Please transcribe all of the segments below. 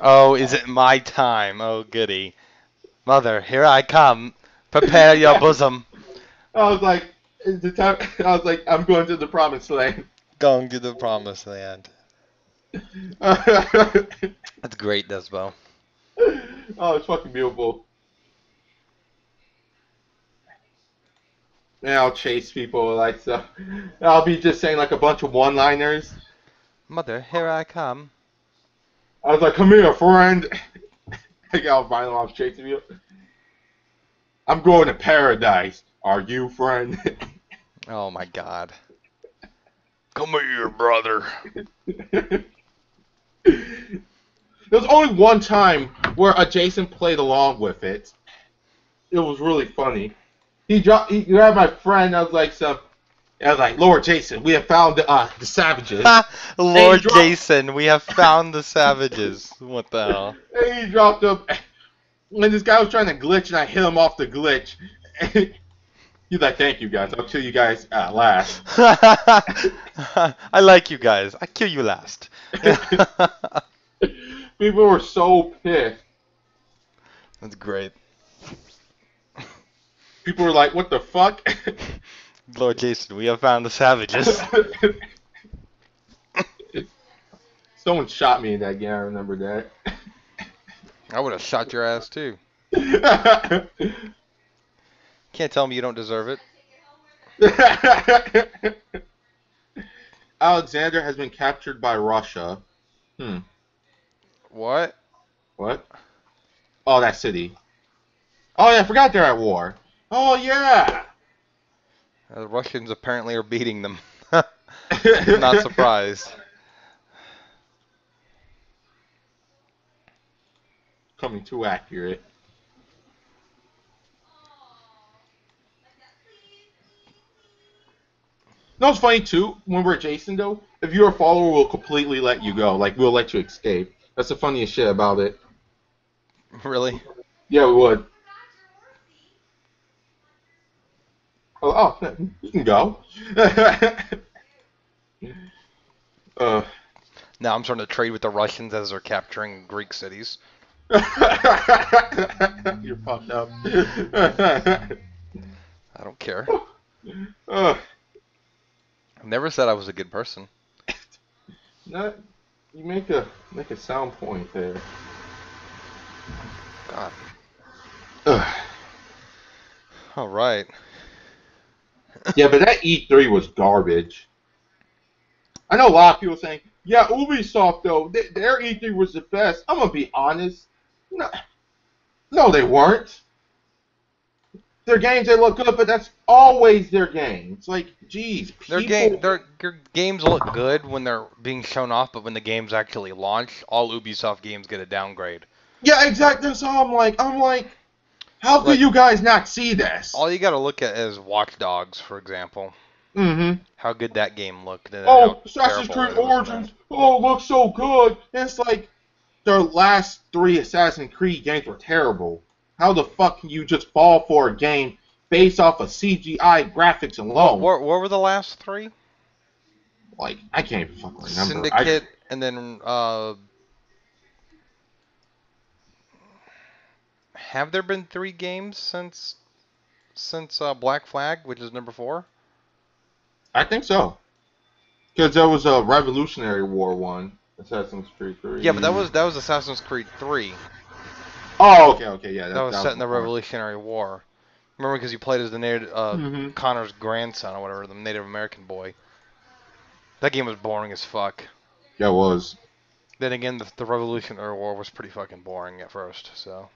Oh, is it my time? Oh, goody. Mother, here I come. Prepare your bosom. I was like, is the time, I was like, I'm going to the promised land. Going to the promised land. Oh, That's great, Desbo. it's fucking beautiful. And I'll chase people like so. I'll be just saying like a bunch of one-liners. Mother, here I come. I was like, "Come here, friend." I got violent. I was chasing you. I'm going to paradise. Are you, friend? Oh my god. Come here, brother. There was only one time where a Jason played along with it. It was really funny. He grabbed my friend. I was like, Lord Jason, we have found the savages. And he Lord dropped, Jason, we have found the savages. What the hell? and he dropped him. And this guy was trying to glitch, and I hit him off the glitch. He's like, thank you guys. I'll kill you guys last. I like you guys. I kill you last. People were so pissed. That's great. People were like, what the fuck? Lord Jason, we have found the savages. Someone shot me in that game. I remember that. I would have shot your ass too. Can't tell me you don't deserve it. Alexander has been captured by Russia. Hmm. What? What? Oh, that city. Oh, yeah, I forgot they're at war. Oh, yeah. The Russians apparently are beating them. I'm not surprised. Coming too accurate. No, it's funny too. When we're Jason, though, if you're a follower, we'll completely let you go. Like we'll let you escape. That's the funniest shit about it. Really? Yeah, we would. Oh, you can go. uh, Now I'm starting to trade with the Russians as they're capturing Greek cities. you're pumped up. I don't care. uh, I never said I was a good person. not, you make a sound point there. God. Ugh. All right. Yeah, but that E3 was garbage. I know a lot of people saying, yeah, Ubisoft, though, their E3 was the best. I'm going to be honest. No, no, they weren't. Their games, they look good, but that's always their games. Like, geez, people... Their games look good when they're being shown off, but when the games actually launch, all Ubisoft games get a downgrade. Yeah, exactly. That's how I'm like, how could Like, you guys not see this? all you gotta look at is Watch Dogs, for example. Mm-hmm. How good that game looked. And Oh, how Assassin's terrible Creed it was Origins. Oh, it looks so good. And it's like, their last 3 Assassin's Creed games were terrible. How the fuck can you just fall for a game based off of CGI graphics alone? What were the last 3? Like, I can't even fucking remember. Syndicate, and then, have there been 3 games since Black Flag, which is number 4? I think so. Because there was a Revolutionary War one, Assassin's Creed 3. Yeah, but that was Assassin's Creed 3. Oh, okay, yeah. That was set in the before. Revolutionary War. Remember, because you played as the native Mm-hmm. Connor's grandson or whatever, the Native American boy. That game was boring as fuck. Yeah, it was. Then again, the Revolutionary War was pretty fucking boring at first. So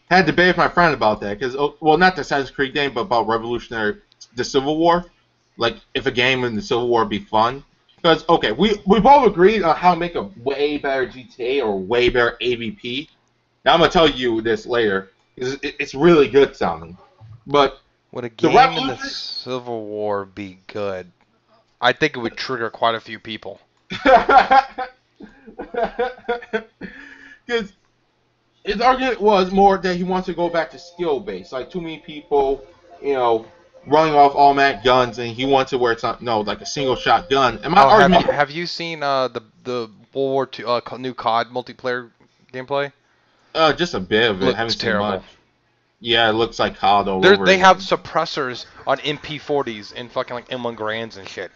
Had to debate with my friend about that because, well, not the Assassin's Creed game, but about the Civil War. Like, if a game in the Civil War would be fun. Because, okay, we've all agreed on how to make a way better GTA or way better AVP. Now, I'm going to tell you this later. It's really good sounding. But would a the game in the Revolution... Civil War be good? I think it would trigger quite a few people. Because his argument was more that he wants to go back to skill based. Like too many people, running off automatic guns, and he wants it where it's not like a single shot gun. And my Oh, argument, have you seen the World War II new COD multiplayer gameplay? just a bit of it. Looks Haven't seen terrible. much. Yeah, it looks like COD all over They have again. suppressors on MP40s and fucking like M1 Grands and shit.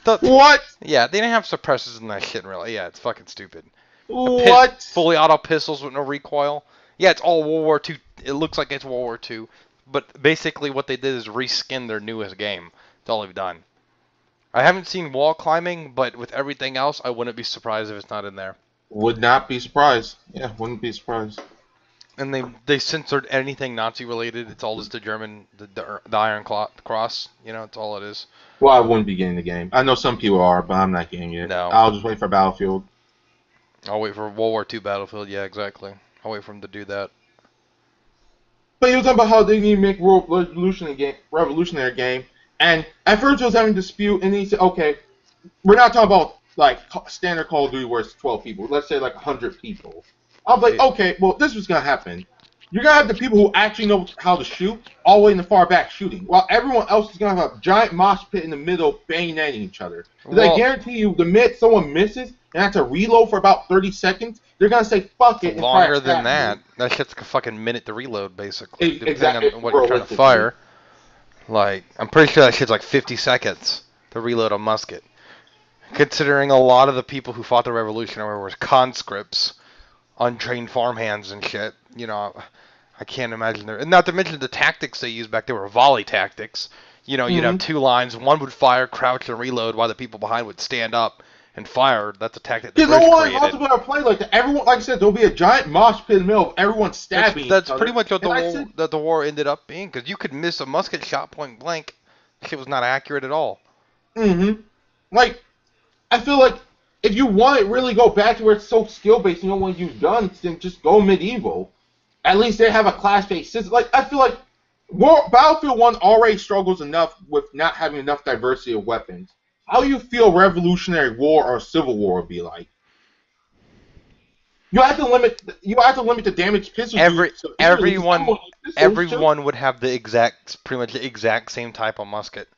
The, What? yeah, they didn't have suppressors in that shit. Really, yeah, it's fucking stupid. What? Fully auto pistols with no recoil. Yeah, it's all World War II. It looks like it's World War II, but basically what they did is reskin their newest game. That's all they've done. I haven't seen wall climbing, but with everything else, I wouldn't be surprised if it's not in there. Would not be surprised. Yeah, wouldn't be surprised. And they censored anything Nazi related. It's all just the German, the Iron Cross. You know, it's all it is. Well, I wouldn't be getting the game. I know some people are, but I'm not getting it. No. I'll just wait for Battlefield. I'll wait for World War II Battlefield. Yeah, exactly. I'll wait for them to do that. But you were talking about how they need to make revolutionary game, and at first I was having a dispute, and he said, okay, we're not talking about like standard Call of Duty where it's 12 people. Let's say like 100 people. I was like, okay, well, this was gonna happen. You're gonna have the people who actually know how to shoot all the way in the far back shooting, while everyone else is gonna have a giant mosh pit in the middle bayoneting each other. Because I guarantee you, the minute someone misses and has to reload for about 30 seconds, they're gonna say fuck it. And Longer than that. That shit's a fucking minute to reload, basically, depending on what you're trying to fire. Like, I'm pretty sure that shit's like 50 seconds to reload a musket. Considering a lot of the people who fought the revolution were conscripts, untrained farmhands and shit, you know, I can't imagine there. And not to mention the tactics they used back there were volley tactics. You know, you'd have two lines. One would fire, crouch, and reload, while the people behind would stand up and fire. That's a tactic the British created. Because no one else play like that. Everyone, like I said, there'll be a giant mosh pit in the middle of everyone stabbing. That's pretty much what the war ended up being. Because you could miss a musket shot point blank. Shit was not accurate at all. Like, I feel like if you want to really go back to where it's so skill-based, you don't want to use guns, then just go medieval. At least they have a class-based system. Like, I feel like Battlefield 1 already struggles enough with not having enough diversity of weapons. How do you feel Revolutionary War or Civil War would be like? You have to limit the damage pistols. Everyone would have pretty much the exact same type of musket.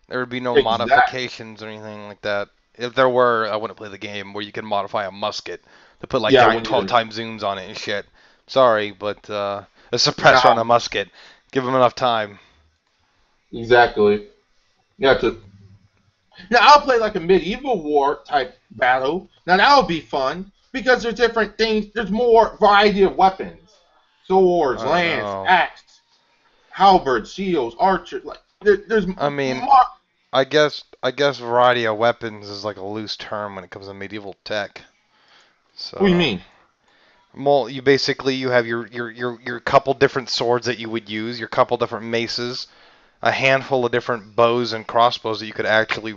There would be no modifications or anything like that. If there were, I wouldn't play the game where you can modify a musket to put like 12 times zooms on it and shit. Sorry, but a suppressor on a musket. Give them enough time. Exactly. Yeah. Now I'll play like a medieval war type battle. Now that would be fun because there's different things. There's more variety of weapons: swords, lance, axe, halberd, shields, archer. Like there's. I mean, more. I guess variety of weapons is like a loose term when it comes to medieval tech. So, what do you mean? Well, you have your couple different swords that you would use, your couple different maces, a handful of different bows and crossbows that you could actually,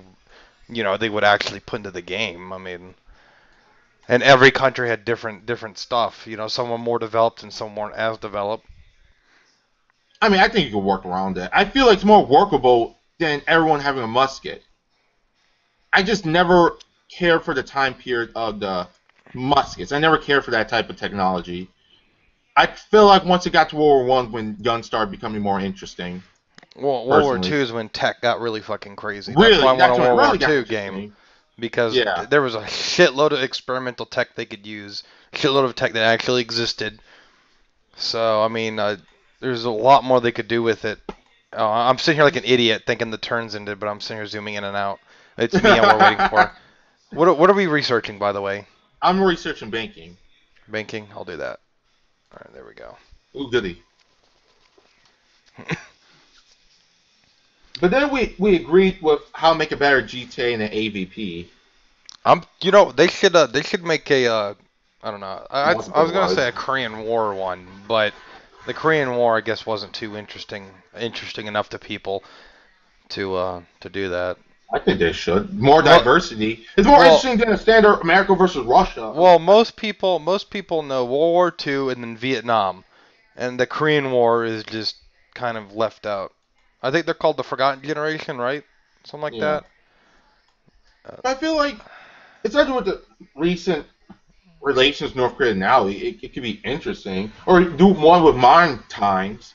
they would actually put into the game. I mean, and every country had different stuff. Some were more developed and some weren't as developed. I mean, I think you could work around that. I feel like it's more workable than everyone having a musket. I just never cared for the time period of the muskets. I never cared for that type of technology. I feel like once it got to World War I, when guns started becoming more interesting. Well, World War II is when tech got really fucking crazy. That's why I want a World War II game. Because there was a shitload of experimental tech they could use. A shitload of tech that actually existed. So, I mean, there's a lot more they could do with it. I'm sitting here like an idiot thinking the turns ended, but I'm sitting here zooming in and out. It's me and we're waiting for. What are we researching, by the way? I'm researching banking. Banking? I'll do that. All right, there we go. Ooh, goody. But then we agreed with how to make a better GTA and an AVP. They should make a I don't know. I was gonna say a Korean War one, but the Korean War I guess wasn't too interesting enough to people to do that. I think they should. More diversity. It's more interesting than a standard America versus Russia. Well, most people know World War II and then Vietnam, and the Korean War is just kind of left out. I think they're called the Forgotten Generation, right? Something like that. I feel like, especially with the recent relations North Korea now, it could be interesting. Or do one with modern times,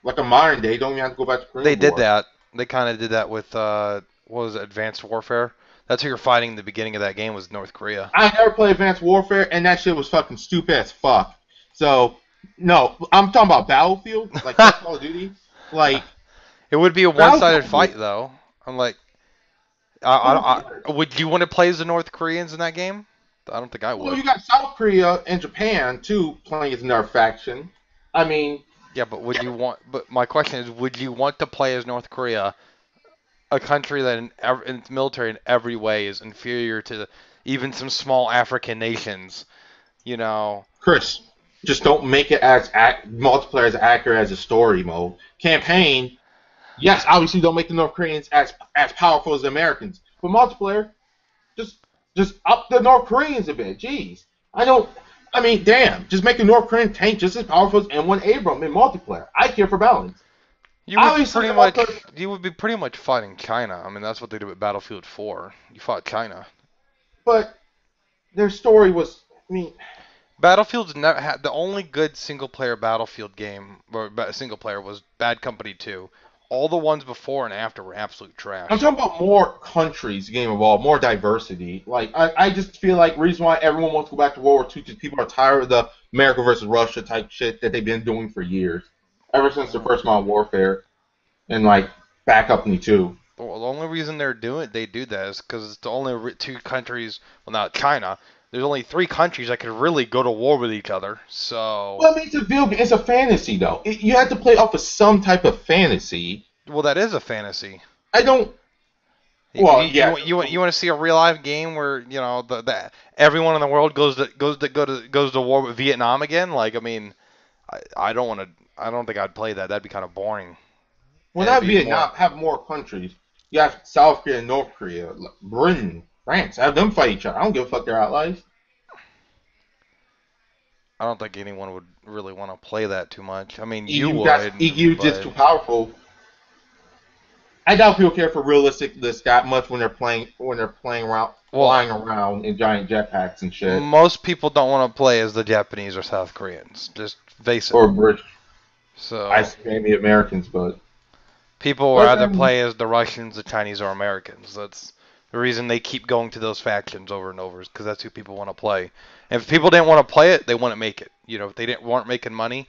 like a modern day. Don't even have to go back to Korean War. They did that. They kind of did that with what was it, Advanced Warfare? That's who you're fighting in the beginning of that game was North Korea. I never played Advanced Warfare, and that shit was fucking stupid as fuck. So, no, I'm talking about Battlefield, like Call of Duty. Like, it would be a one-sided fight, though. I'm like, would you want to play as the North Koreans in that game? I don't think I would. Well, you got South Korea and Japan too playing as another faction. I mean, yeah, but would you want? But my question is, would you want to play as North Korea, a country that in its military in every way is inferior to even some small African nations? You know, Chris, just don't make it as multiplayer as accurate as a story mode. Campaign, yes, obviously don't make the North Koreans as powerful as the Americans. But multiplayer, just up the North Koreans a bit. Jeez, I mean, damn, just make the North Korean tank just as powerful as M1 Abram in multiplayer. I care for balance. you would be pretty much fighting China. I mean, that's what they did with Battlefield 4. You fought China. But their story was, I mean, Battlefield's never had the only good single player Battlefield game or single player was Bad Company 2. All the ones before and after were absolute trash. I'm talking about more countries, Game of All, more diversity. Like, I just feel like the reason why everyone wants to go back to World War II is people are tired of the America versus Russia type shit that they've been doing for years. Ever since the first Modern Warfare and, like, Bad Company 2. Well, the only reason they do that is because it's the only two countries, well, not China. There's only 3 countries that could really go to war with each other. So. Well, I mean, it's a fantasy, though. You have to play off of some type of fantasy. Well, that is a fantasy. I don't. Well, you want to see a real life game where the everyone in the world goes to war with Vietnam again? Like, I mean, I don't want to. I don't think I'd play that. That'd be kind of boring. Well, not Vietnam. Have more countries. You have South Korea and North Korea, Britain, France. Have them fight each other. I don't give a fuck their allies. I don't think anyone would really want to play that too much. I mean, EU, you would. EU just too powerful. I doubt people care for realistic this that much when they're playing around, flying around in giant jetpacks and shit. Most people don't want to play as the Japanese or South Koreans. Just face it. Or British. So I say maybe Americans, but people would rather play as the Russians, the Chinese, or Americans. That's the reason they keep going to those factions over and over, is because that's who people want to play. And if people didn't want to play it, they wouldn't make it. If they weren't making money,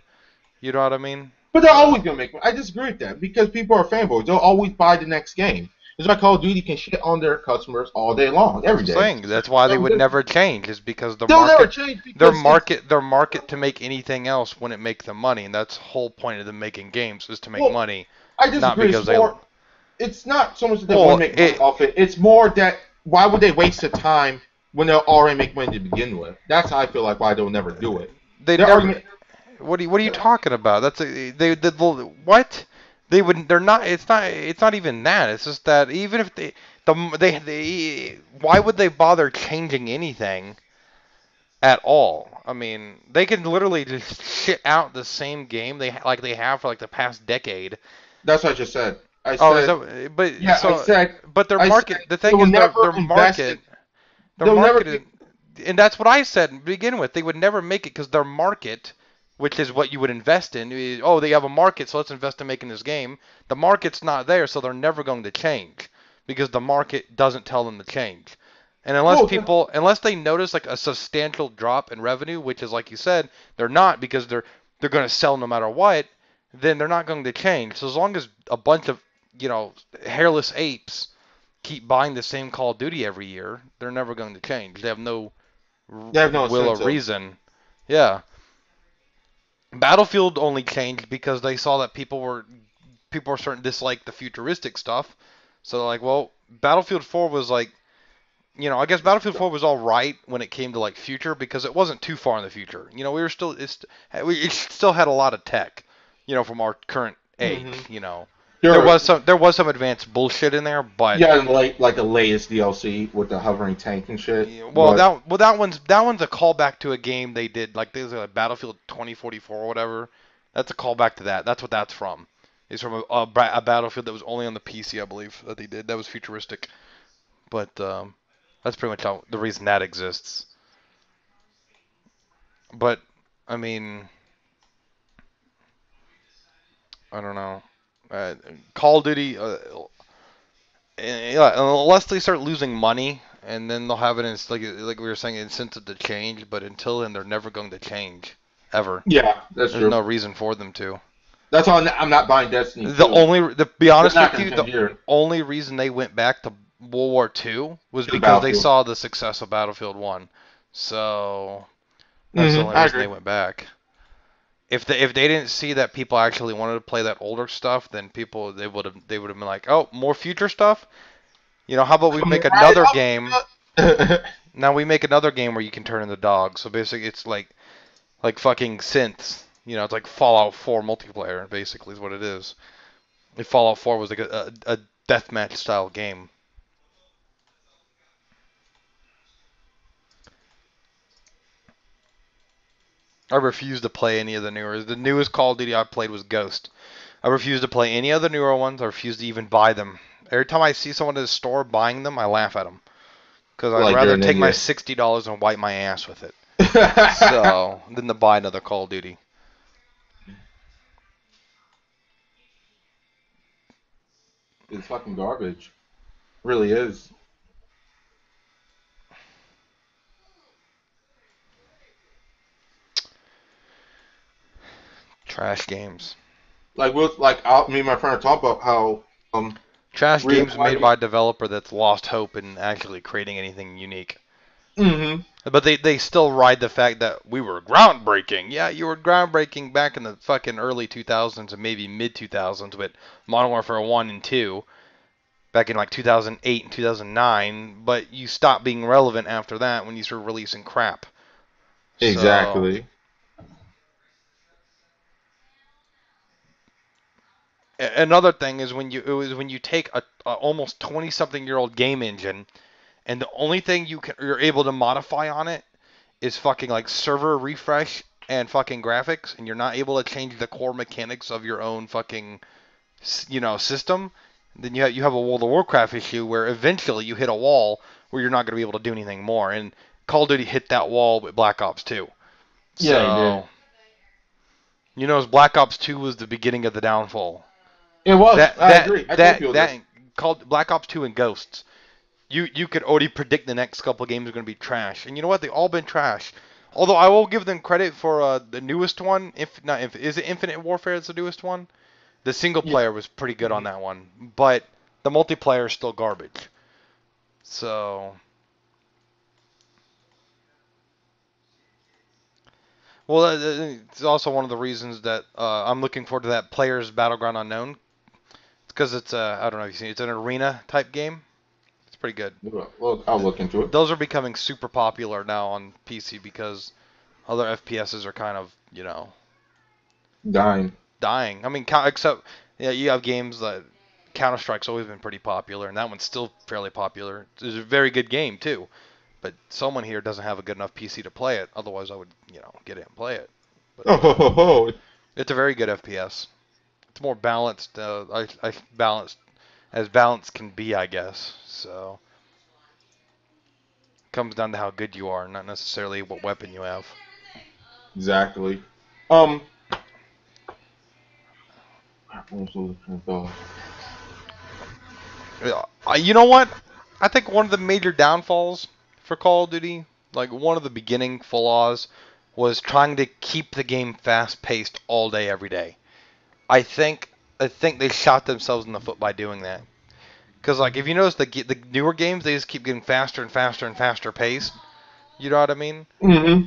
you know what I mean? But they're always going to make money. I disagree with that, because people are fanboys. They'll always buy the next game. It's why Call of Duty can shit on their customers all day long, every day. That's why they would never change, is because their market to make anything else wouldn't make them money, and that's the whole point of them making games, is to make money. I disagree. It's not so much that they want to make money off it. It's more that why would they waste the time when they'll already make money to begin with? That's how I feel like why they'll never do it. What are you talking about? What? They're not. It's not even that. It's just that even if why would they bother changing anything at all? I mean, they can literally just shit out the same game they have for like the past decade. That's what I just said. I said, but their market. The thing is, their market. And that's what I said to begin with. They would never make it because their market, which is what you would invest in. They have a market, so let's invest in making this game. The market's not there, so they're never going to change because the market doesn't tell them to change. And unless they notice like a substantial drop in revenue, which is like you said, they're not, because they're going to sell no matter what, then they're not going to change. So as long as a bunch of hairless apes keep buying the same Call of Duty every year, they're never going to change. They have no will or reason. Yeah. Battlefield only changed because they saw that people were starting to dislike the futuristic stuff. So they're like, well, Battlefield 4 was like, I guess Battlefield 4 was all right when it came to like future, because it wasn't too far in the future. We still had a lot of tech, from our current age. Mm-hmm. There was some advanced bullshit in there, but like the latest DLC with the hovering tank and shit. That one's a callback to a game they did, like there's a Battlefield 2044 or whatever. That's a callback to that. That's what that's from. It's from a Battlefield that was only on the PC, I believe, that they did. That was futuristic, but that's pretty much the reason that exists. But I mean, I don't know. Call of Duty, unless they start losing money, and then they'll have it, like we were saying, incentive to change. But until then, they're never going to change, ever. Yeah, that's There's true. no reason for them to. That's why I'm not buying Destiny 2. To be honest with you, the here. only reason they went back to World War II was because they saw the success of Battlefield 1. So that's the only reason they went back. If they didn't see that people actually wanted to play that older stuff, then they would have been like, oh, more future stuff. You know, how about we make another game? Now we make another game where you can turn into dogs. So basically, it's like fucking synths. You know, it's like Fallout 4 multiplayer, basically, is what it is. If Fallout 4 was like a deathmatch style game. I refuse to play any of the newer. The newest Call of Duty I played was Ghost. I refuse to play any of the newer ones. I refuse to even buy them. Every time I see someone in the store buying them, I laugh at them. Because I'd rather take my $60 and wipe my ass with it. So, than to buy another Call of Duty. It's fucking garbage. It really is. Trash games. Me and my friend are talking about how trash games made by a developer that's lost hope in actually creating anything unique. Mm-hmm. But they still ride the fact that we were groundbreaking. Yeah, you were groundbreaking back in the fucking early 2000s and maybe mid 2000s with Modern Warfare 1 and 2. Back in like 2008 and 2009, but you stopped being relevant after that when you started releasing crap. Exactly. So, another thing is when you take a almost 20-something-year-old game engine, and the only thing you're able to modify on it is fucking like server refresh and fucking graphics, and you're not able to change the core mechanics of your own fucking system. Then you have a World of Warcraft issue where eventually you hit a wall where you're not going to be able to do anything more. And Call of Duty hit that wall with Black Ops 2. Yeah, you know, Black Ops 2 was the beginning of the downfall. It was. I agree. That called Black Ops 2 and Ghosts. You could already predict the next couple of games are going to be trash. And you know what? They've all been trash. Although I will give them credit for the newest one. Is it Infinite Warfare that's the newest one? The single player was pretty good on that one, but the multiplayer is still garbage. So, well, it's also one of the reasons that I'm looking forward to that Players Battleground Unknown. It's because it's I don't know if you've seen it. It's an arena type game. It's pretty good. Well, I'll look into it. Those are becoming super popular now on PC because other FPSs are kind of dying. I mean, except you have games that Counter-Strike's always been pretty popular, and that one's still fairly popular. It's a very good game too, but someone here doesn't have a good enough PC to play it. Otherwise, I would get it and play it. But it's a very good FPS. It's more balanced. I balanced as balanced can be, I guess. So it comes down to how good you are, not necessarily what weapon you have. Exactly. You know what? I think one of the major downfalls for Call of Duty, like one of the beginning flaws, was trying to keep the game fast-paced all day, every day. I think they shot themselves in the foot by doing that. Because like if you notice the newer games, they just keep getting faster and faster and faster paced. You know what I mean? Mm-hmm.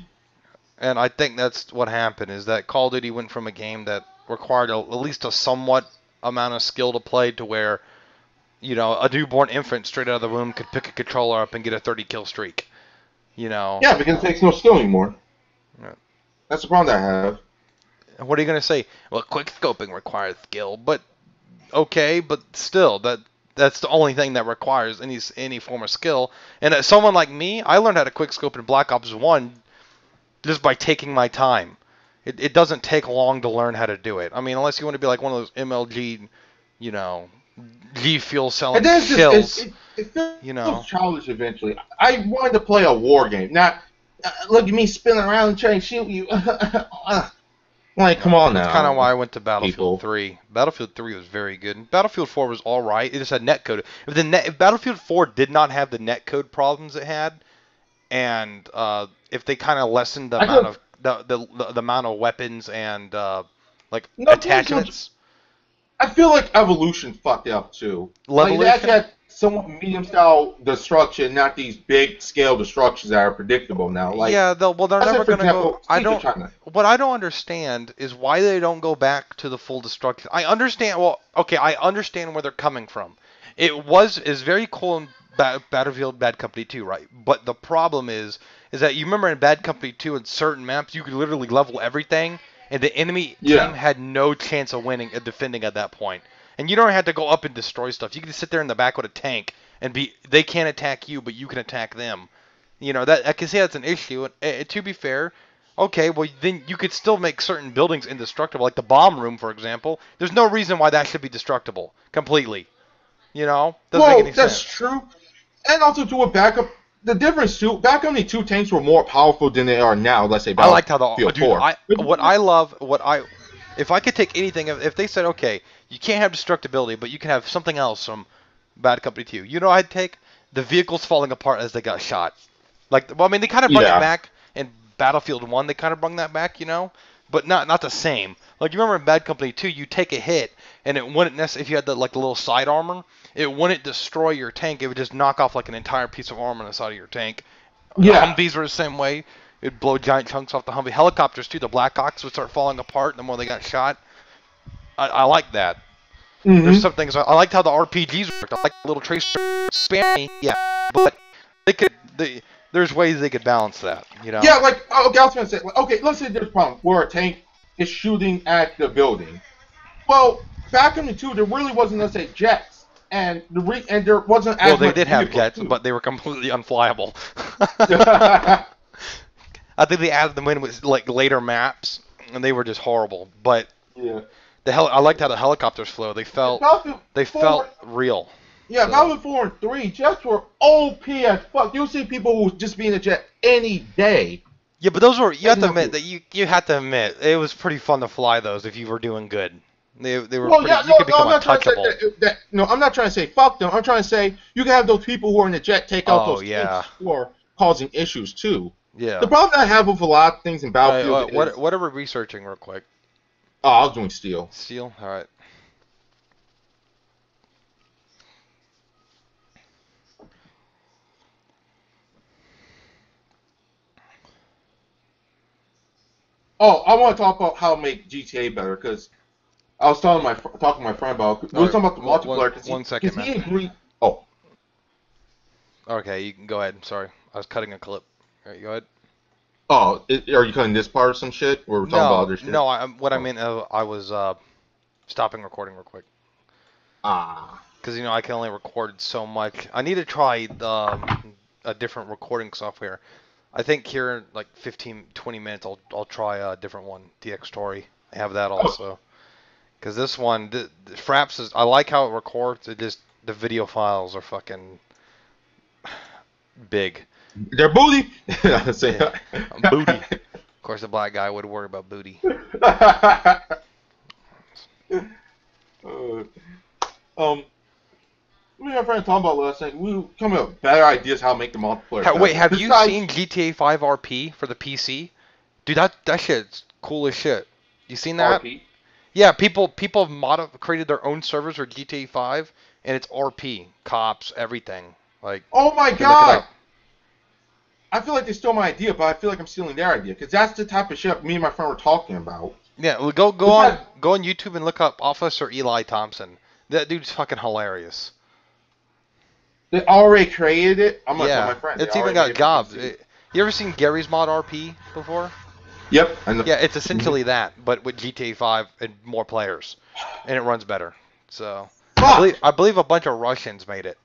And I think that's what happened, is that Call of Duty went from a game that required at least a somewhat amount of skill to play to where, a newborn infant straight out of the womb could pick a controller up and get a 30-kill streak. Yeah, because it takes no skill anymore. Yeah. That's the problem I have. What are you going to say? Well, quick scoping requires skill, but okay, but still, that's the only thing that requires any form of skill. And as someone like me, I learned how to quick scope in Black Ops 1 just by taking my time. It doesn't take long to learn how to do it. I mean, unless you want to be like one of those MLG, G Fuel selling shills. It feels childish eventually. I wanted to play a war game. Not look at me spinning around and trying to shoot you. Like, come on now. That's kind of why I went to Battlefield 3. Battlefield 3 was very good. And Battlefield 4 was all right. It just had netcode. If Battlefield 4 did not have the netcode problems it had, and if they kind of lessened the amount of the amount of weapons and attachments. I feel like Evolution fucked it up too. Like, they actually had somewhat medium-style destruction, not these big-scale destructions that are predictable now. Like, yeah, they're never going to go. What I don't understand is why they don't go back to the full destruction. I understand. Well, okay, I understand where they're coming from. Is very cool in Battlefield Bad Company 2, right? But the problem is that you remember in Bad Company 2 in certain maps you could literally level everything, and the enemy team had no chance of winning and defending at that point. And you don't have to go up and destroy stuff. You can just sit there in the back with a tank and they can't attack you, but you can attack them. You know, that I can say that's an issue. And, to be fair, okay, well then you could still make certain buildings indestructible, like the bomb room, for example. There's no reason why that should be destructible completely. You know, doesn't make any sense. That's true. And also to a backup, the difference too. Back when the 2 tanks were more powerful than they are now. Let's say. I liked how if I could take anything, if they said, okay, you can't have destructibility, but you can have something else from Bad Company 2. You know, I'd take the vehicles falling apart as they got shot. Like, well, I mean, they kind of brought it back in Battlefield 1. They kind of brought that back, you know, but not the same. Like, you remember in Bad Company 2, you take a hit, and it wouldn't necessarily, if you had the little side armor, it wouldn't destroy your tank. It would just knock off like an entire piece of armor on the side of your tank. Yeah. Humvees were the same way. It'd blow giant chunks off the Humvee. Helicopters too. The Blackhawks would start falling apart the more they got shot. I like that. Mm-hmm. There's some things I liked how the RPGs worked. I like the little tracer spammy, but there's ways they could balance that. You know? Yeah, like I was gonna say, okay, let's say there's a problem where a tank is shooting at the building. Well, back in the 2, there really wasn't, let's say, jets. And there wasn't as much. Well, they did have jets, but they were completely unflyable. I think they added them in with like later maps, and they were just horrible. But I liked how the helicopters flew. They felt real. Yeah, Battlefield 4 and 3, jets were OP as fuck. You'll see people who would just be in a jet any day. Yeah, but those were you have to admit it was pretty fun to fly those if you were doing good. They were you could become untouchable. I'm not trying to say fuck them. I'm trying to say you can have those people who are in the jet take out those tanks who are causing issues too. Yeah. The problem that I have with a lot of things in Battlefield is... What are we researching real quick? Oh, I was doing steel. Steel? Alright. Oh, I want to talk about how to make GTA better, because I was talking to my friend about... We were talking about the multiplayer. One second, man. He agreed... Oh. Okay, you can go ahead. Sorry. I was cutting a clip. Alright, go ahead. Oh, are you cutting this part or some shit? Or we're talking about other shit? No, I meant I was stopping recording real quick. Because, I can only record so much. I need to try a different recording software. I think here in like 15-20 minutes I'll try a different one, DxTory. I have that also. Because this one, the Fraps is... I like how it records. It just... The video files are fucking... big. They're booty. Booty. Of course, the black guy would worry about booty. Me and my friend talking about last night. We come up with better ideas how to make the multiplayer. Wait, have you seen GTA 5 RP for the PC? Dude, that shit's cool as shit. You seen that? RP? Yeah, people have created their own servers for GTA 5, and it's RP, cops, everything. Like, oh my god! I feel like they stole my idea, but I feel like I'm stealing their idea, because that's the type of shit me and my friend were talking about. Yeah, well, go on YouTube and look up Officer Eli Thompson. That dude's fucking hilarious. They already created it. I'm gonna tell my friend. It's even got jobs. You ever seen Gary's Mod RP before? Yep. Yeah, it's essentially that, but with GTA 5 and more players, and it runs better. So I believe a bunch of Russians made it.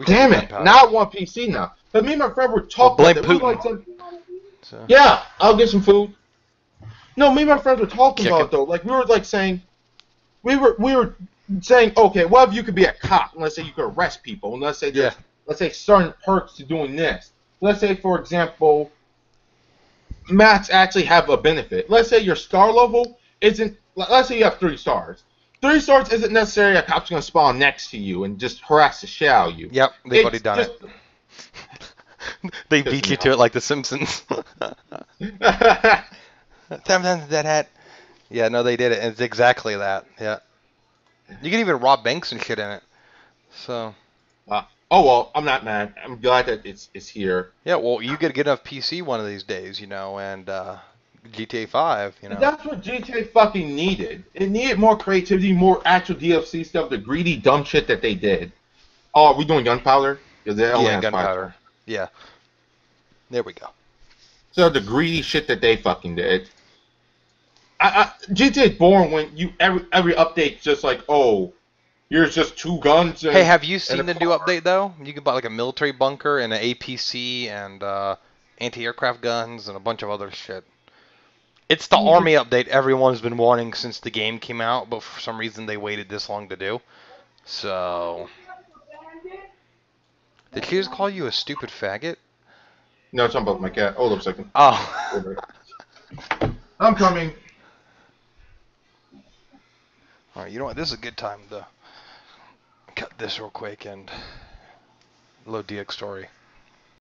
Damn it! Now I want PC now. But me and my friend were talking. Blame Putin. Yeah, I'll get some food. No, me and my friends were talking about it though. Like we were saying, we were saying, okay, what if you could be a cop? And let's say you could arrest people, and let's say certain perks to doing this. Let's say, for example, mats actually have a benefit. Let's say your star level isn't. Let's say you have 3 stars. 3 stars isn't necessarily a cop's going to spawn next to you and just harass the shit out of you. Yep, they've already done it. They beat you to it like The Simpsons. Sometimes that hat. Yeah, no, they did it. It's exactly that. Yeah. You can even rob banks and shit in it. So. Oh well, I'm not mad. I'm glad that it's here. Yeah, well, you could get enough PC one of these days, you know, and GTA 5, you know. That's what GTA fucking needed. It needed more creativity, more actual DLC stuff, the greedy dumb shit that they did. Oh, are we doing gunpowder? Yeah, gunpowder. Yeah. There we go. So the greedy shit that they fucking did. GTA is boring when you every update just like, oh, here's just 2 guns. Hey, have you seen the new update though? You can buy like a military bunker and an APC and anti-aircraft guns and a bunch of other shit. It's the army update everyone's been wanting since the game came out, but for some reason they waited this long to do. So, did she just call you a stupid faggot? No, it's about my cat. Hold up a second. Oh. I'm coming. Alright, you know what? This is a good time to cut this real quick and load DX story.